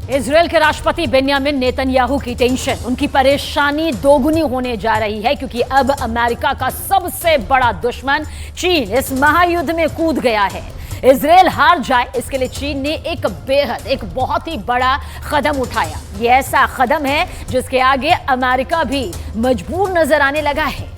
Israel के राष्ट्रपति Benjamin Netanyahu की टेंशन, उनकी परेशानी दोगुनी होने जा रही है क्योंकि अब अमेरिका का सबसे बड़ा दुश्मन चीन इस महायुद्ध में कूद गया है। इजरायल हार जाए इसके लिए चीन ने एक बहुत ही बड़ा कदम उठाया। यह ऐसा कदम है जिसके आगे अमेरिका भी मजबूर नजर आने लगा है।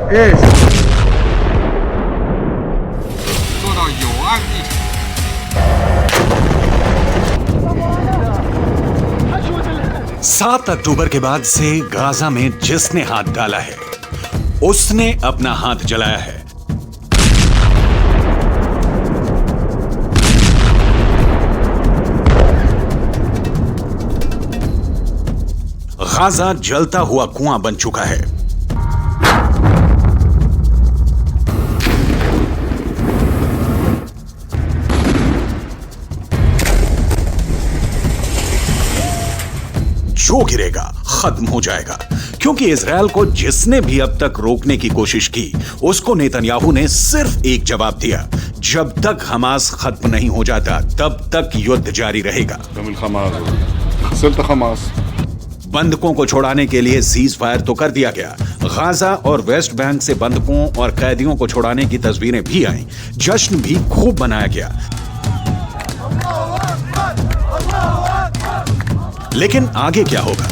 Yes. 做到有案必查。 7 अक्टूबर के बाद से गाजा में जिसने हाथ डाला है उसने अपना हाथ जलाया है। गाजा जलता हुआ कुआं बन चुका है। जो गिरेगा खत्म हो जाएगा, क्योंकि इजरायल को जिसने भी अब तक रोकने की कोशिश की उसको नेतन्याहू ने सिर्फ एक जवाब दिया, जब तक हमास खत्म नहीं हो जाता तब तक युद्ध जारी रहेगा। बंधकों को छोड़ाने के लिए सीज फायर तो कर दिया गया। गाजा और वेस्ट बैंक से बंधकों और कैदियों को छोड़ाने की तस्वीरें भी आईं। जश्न भी खूब मनाया गया। लेकिन आगे क्या होगा?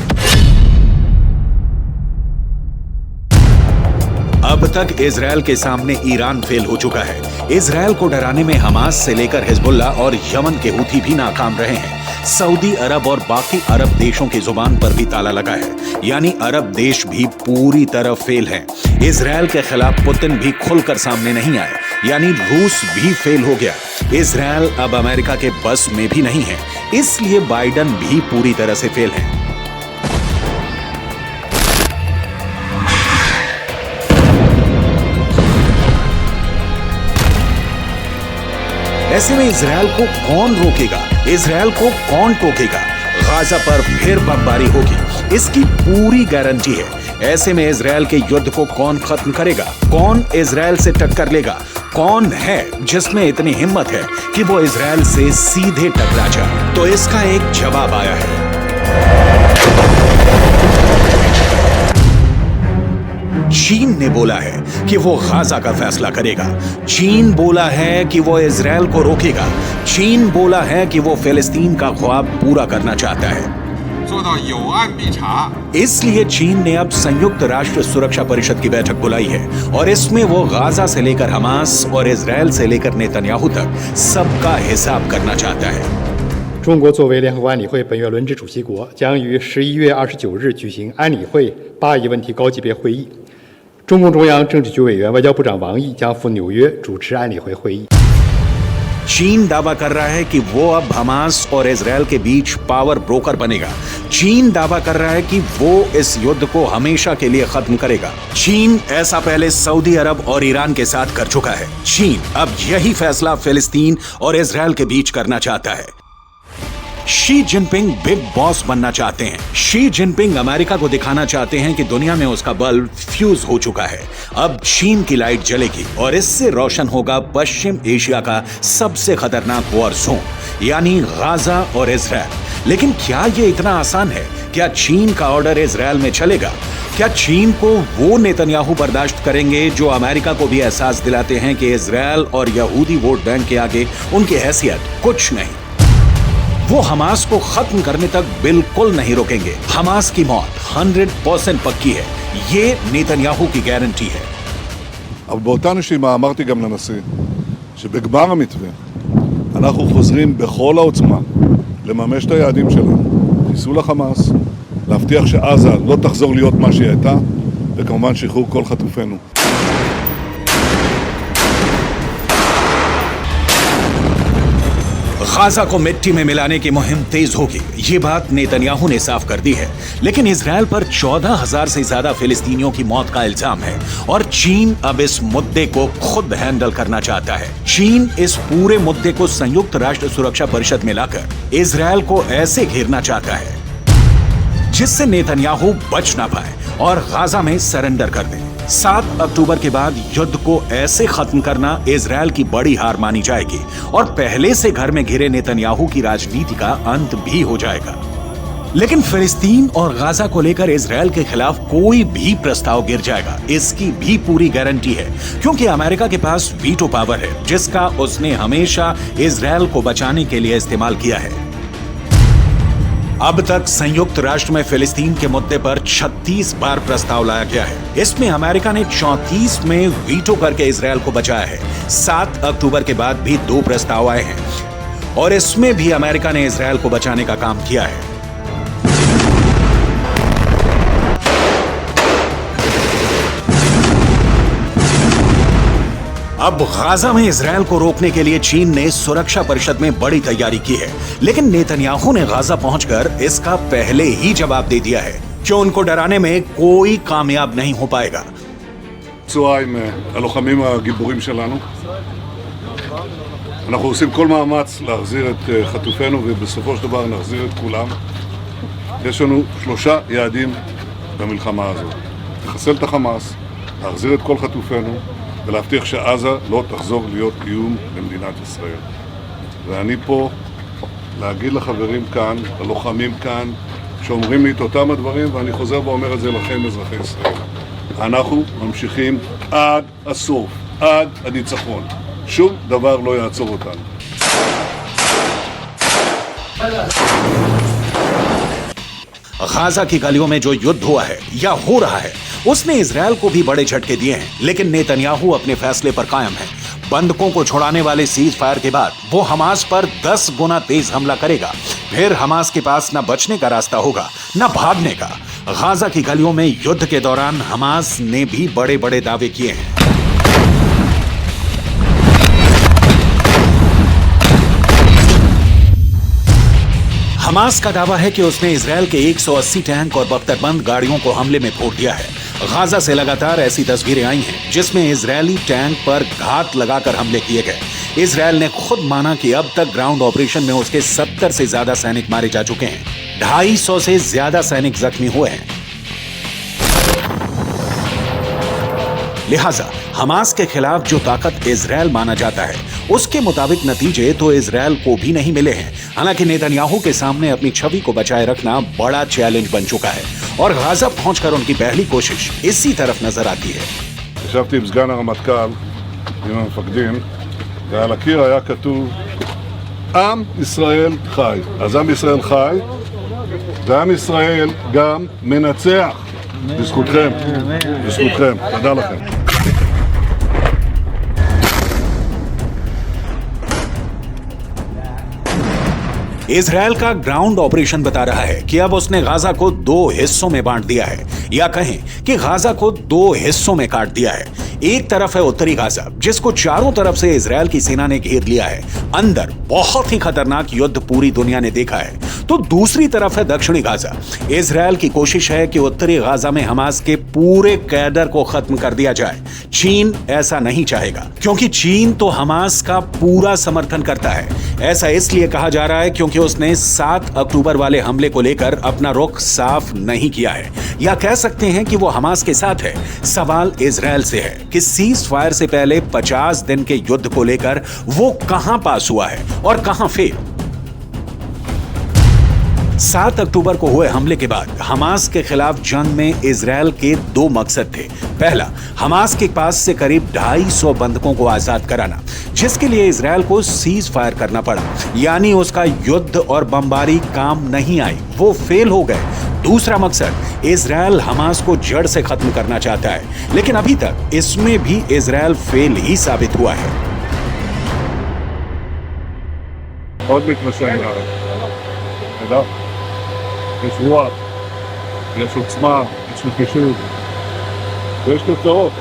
अब तक इजरायल के सामने ईरान फेल हो चुका है। इजरायल को डराने में हमास से लेकर हिजबुल्ला और यमन के हूथी भी नाकाम रहे हैं। सऊदी अरब और बाकी अरब देशों की जुबान पर भी ताला लगा है, यानी अरब देश भी पूरी तरह फेल हैं। इजरायल के खिलाफ पुतिन भी खुलकर सामने नहीं आए, यानी रूस भी फेल हो गया। इजरायल अब अमेरिका के बस में भी नहीं है, इसलिए बाइडन भी पूरी तरह से फेल हैं। ऐसे में इजरायल को कौन रोकेगा? इजरायल को कौन टोकेगा? गाजा पर फिर बमबारी होगी, इसकी पूरी गारंटी है। ऐसे में इजरायल के युद्ध को कौन खत्म करेगा? कौन इजरायल से टक्कर लेगा? कौन है जिसमें इतनी हिम्मत है कि वो इजरायल से सीधे टकरा जाए? तो इसका एक जवाब आया है। चीन ने बोला है कि वो गाजा का फैसला करेगा। चीन बोला है कि वो इजरायल को रोकेगा। चीन बोला है कि वो फिलिस्तीन का ख्वाब पूरा करना चाहता है। 做到有案必查。 इसलिए चीन ने अब संयुक्त राष्ट्र सुरक्षा परिषद की बैठक बुलाई है और इसमें वो गाजा से लेकर हमास और इजरायल से लेकर नेतन्याहू तक सबका हिसाब करना चाहता है। 中国作为联合国安理会本月轮值主席国，将于11月29日举行安理会巴以问题高级别会议。中共中央政治局委员、外交部长王毅将赴纽约主持安理会会议。 चीन दावा कर रहा है कि वो अब हमास और इजरायल के बीच पावर ब्रोकर बनेगा। चीन दावा कर रहा है कि वो इस युद्ध को हमेशा के लिए खत्म करेगा। चीन ऐसा पहले सऊदी अरब और ईरान के साथ कर चुका है। चीन अब यही फैसला फिलिस्तीन और इजरायल के बीच करना चाहता है। शी जिनपिंग बिग बॉस बनना चाहते हैं। शी जिनपिंग अमेरिका को दिखाना चाहते हैं कि दुनिया में उसका बल्ब फ्यूज हो चुका है। अब चीन की लाइट जलेगी और इससे रोशन होगा पश्चिम एशिया का सबसे खतरनाक वॉर जोन, यानी गाजा और इजरायल। लेकिन क्या यह इतना आसान है? क्या चीन का ऑर्डर इजरायल में चलेगा? क्या चीन को वो नेतन्याहू बर्दाश्त करेंगे जो अमेरिका को भी एहसास दिलाते हैं कि इजरायल और यहूदी वोट बैंक के आगे उनकी हैसियत कुछ नहीं? वो हमास को खत्म करने तक बिल्कुल नहीं रोकेंगे। हमास की मौत 100% पक्की है, ये नेतन्याहू की गारंटी है। אבל באותה נשימה אמרתי גם לנשיא שבגמר המתווה אנחנו חוזרים בכל העוצמה לממש את היעדים שלנו, חיסול החמאס, להבטיח שעזה לא תחזור להיות מה שהיא הייתה, וכמובן שחרור כל חטופינו. गाजा को मिट्टी में मिलाने की मुहिम तेज होगी, ये बात नेतन्याहू ने साफ कर दी है। लेकिन इजराइल पर 14,000 से ज्यादा फिलिस्तीनियों की मौत का इल्जाम है और चीन अब इस मुद्दे को खुद हैंडल करना चाहता है। चीन इस पूरे मुद्दे को संयुक्त राष्ट्र सुरक्षा परिषद में लाकर इजराइल को ऐसे घेरना चाहता है जिससे नेतन्याहू बच ना पाए और गाजा में सरेंडर कर दे। 7 अक्टूबर के बाद युद्ध को ऐसे खत्म करना इजराइल की बड़ी हार मानी जाएगी और पहले से घर में घिरे नेतन्याहू की राजनीति का अंत भी हो जाएगा। लेकिन फिलिस्तीन और गाजा को लेकर इजराइल के खिलाफ कोई भी प्रस्ताव गिर जाएगा, इसकी भी पूरी गारंटी है, क्योंकि अमेरिका के पास वीटो पावर है जिसका उसने हमेशा इजराइल को बचाने के लिए इस्तेमाल किया है। अब तक संयुक्त राष्ट्र में फिलिस्तीन के मुद्दे पर 36 बार प्रस्ताव लाया गया है। इसमें अमेरिका ने 34 में वीटो करके इजराइल को बचाया है। 7 अक्टूबर के बाद भी 2 प्रस्ताव आए हैं और इसमें भी अमेरिका ने इजराइल को बचाने का काम किया है। अब गाजा में इजराइल को रोकने के लिए चीन ने सुरक्षा परिषद में बड़ी तैयारी की है, लेकिन नेतन्याहू ने गाजा पहुंचकर इसका पहले ही जवाब दे दिया है कि उनको डराने में कोई कामयाब नहीं हो पाएगा। פצועה עם הלוחמים הגיבורים שלנו. אנחנו עושים כל מאמץ להחזיר את חטופינו ובסופו של דבר נחזיר את כולם. יש לנו 3 יעדים במלחמה הזאת. לחסל את החמאס, להחזיר את כל חטופינו ולהבטיח שעזה לא תחזור להיות איום למדינת ישראל. ואני פה להגיד לחברים כאן, ללוחמים כאן, שאומרים לי את אותם הדברים, ואני חוזר ואומר את זה לכם, אזרחי ישראל. אנחנו ממשיכים עד הסוף, עד הניצחון. שום דבר לא יעצור אותנו. गाजा की गलियों में जो युद्ध हुआ है या हो रहा है उसने इजराइल को भी बड़े झटके दिए हैं, लेकिन नेतन्याहू अपने फैसले पर कायम है। बंधकों को छुड़ाने वाले सीज फायर के बाद वो हमास पर 10 गुना तेज हमला करेगा। फिर हमास के पास न बचने का रास्ता होगा न भागने का। गाजा की गलियों में युद्ध के दौरान हमास ने भी बड़े बड़े दावे किए हैं। हमास का दावा है कि उसने इजराइल के 180 टैंक और बख्तरबंद गाड़ियों को हमले में फोड़ दिया है। गाजा से लगातार ऐसी तस्वीरें आई हैं जिसमें इजरायली टैंक पर घात लगाकर हमले किए गए। इजराइल ने खुद माना कि अब तक ग्राउंड ऑपरेशन में उसके 70 से ज्यादा सैनिक मारे जा चुके हैं, 250 से ज्यादा सैनिक जख्मी हुए हैं। लिहाजा हमास के खिलाफ जो ताकत इजराइल माना जाता है उसके मुताबिक नतीजे तो इजराइल को भी नहीं मिले हैं। हालांकि नेतन्याहू के सामने अपनी छवि को बचाए रखना बड़ा चैलेंज बन चुका है और गाजा पहुंचकर उनकी पहली कोशिश इसी तरफ नजर आती है। ישבתי עם סגן הרמטכ"ל, עם המפקדים, ועל הקיר היה כתוב עם ישראל חי. אז עם ישראל חי, ועם ישראל גם מנצח. בזכותכם, בזכותכם. תודה לכם. इजराइल का ग्राउंड ऑपरेशन बता रहा है कि अब उसने गाजा को 2 हिस्सों में बांट दिया है, या कहें कि गाजा को 2 हिस्सों में काट दिया है। एक तरफ है उत्तरी गाजा जिसको चारों तरफ से इजराइल की सेना ने घेर लिया है। अंदर बहुत ही खतरनाक युद्ध पूरी दुनिया ने देखा है। तो दूसरी तरफ है दक्षिणी गाजा। इजराइल की कोशिश है कि उत्तरी गाजा में हमास के पूरे कैडर को खत्म कर दिया जाए। चीन ऐसा नहीं चाहेगा क्योंकि चीन तो हमास का पूरा समर्थन करता है। ऐसा इसलिए कहा जा रहा है क्योंकि उसने 7 अक्टूबर वाले हमले को लेकर अपना रुख साफ नहीं किया है, या कह सकते हैं कि वो हमास के साथ है। सवाल इजराइल से है कि सीज फायर से पहले 50 दिन के युद्ध को लेकर वो कहां पास हुआ है और कहां फेल। 7 अक्टूबर को हुए हमले के बाद हमास के खिलाफ जंग में इजराइल के 2 मकसद थे। पहला, हमास के पास से करीब 250 बंधकों को आजाद कराना, जिसके लिए इजराइल को सीज फायर करना पड़ा, यानी उसका युद्ध और बमबारी काम नहीं आई, वो फेल हो गए। दूसरा मकसद, इजराइल हमास को जड़ से खत्म करना चाहता है, लेकिन अभी तक इसमें भी इजराइल फेल ही साबित हुआ है। מאוד מתמשך לארץ. תודה. יש רוח, יש עוצמה, יש נחישות, ויש תוצאות.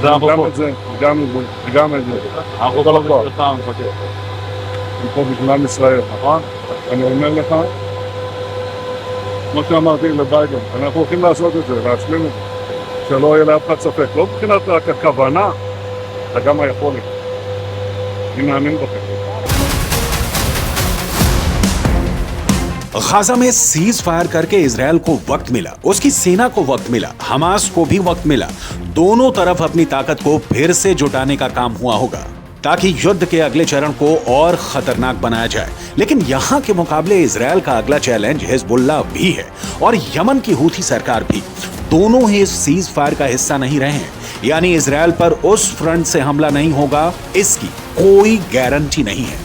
גם את זה, וגם את זה, וגם את זה. אנחנו כל הכבוד. פה בגלל ישראל, נכון? אני אומר לך, כמו שאמרתי לביידן, אנחנו הולכים לעשות את זה, להשלים את זה, שלא יהיה לאף אחד ספק. לא מבחינת רק הכוונה, אלא גם היכולת. אני מאמין בכם. गाजा में सीज फायर करके इजरायल को वक्त मिला, उसकी सेना को वक्त मिला, हमास को भी वक्त मिला। दोनों तरफ अपनी ताकत को फिर से जुटाने का काम हुआ होगा ताकि युद्ध के अगले चरण को और खतरनाक बनाया जाए। लेकिन यहां के मुकाबले इजरायल का अगला चैलेंज हिजबुल्लाह भी है और यमन की हूथी सरकार भी। दोनों ही इस सीज फायर का हिस्सा नहीं रहे हैं, यानी इजरायल पर उस फ्रंट से हमला नहीं होगा, इसकी कोई गारंटी नहीं है।